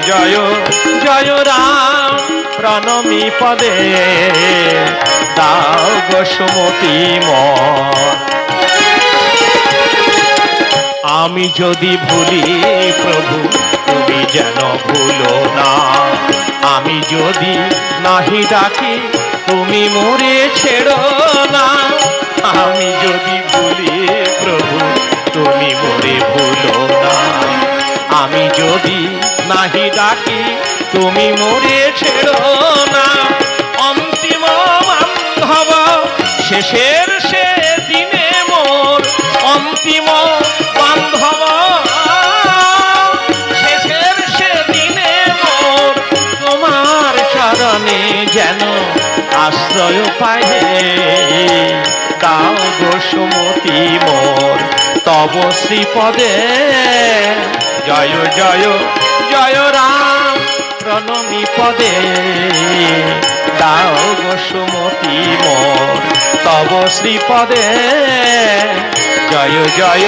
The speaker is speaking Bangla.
জয় জয় রাম প্রণমী পদে দাও গো সুমতি মন। আমি যদি ভুলি প্রভু তুমি যেন ভুলো না, আমি যদি নাহি ডাকি তুমি মোরে ছেড়ো না, আমি যদি ভুলি প্রভু তুমি মোরে ভুলো না, আমি যদি নাহি ডাকি তুমি মোরে ছেড়ো না। অন্তিম বান্ধব শেষের সে দিনে মোর, অন্তিম বান্ধব শেষের সে দিনে মোর, তোমার চরণে যেন আশ্রয় পায় দাও গো সুমতি মোর তব শ্রীপদে। জয় জয় জয় রাম প্রণমী পদে দাও গো সুমতি মোর তব শ্রীপদে। জয় জয়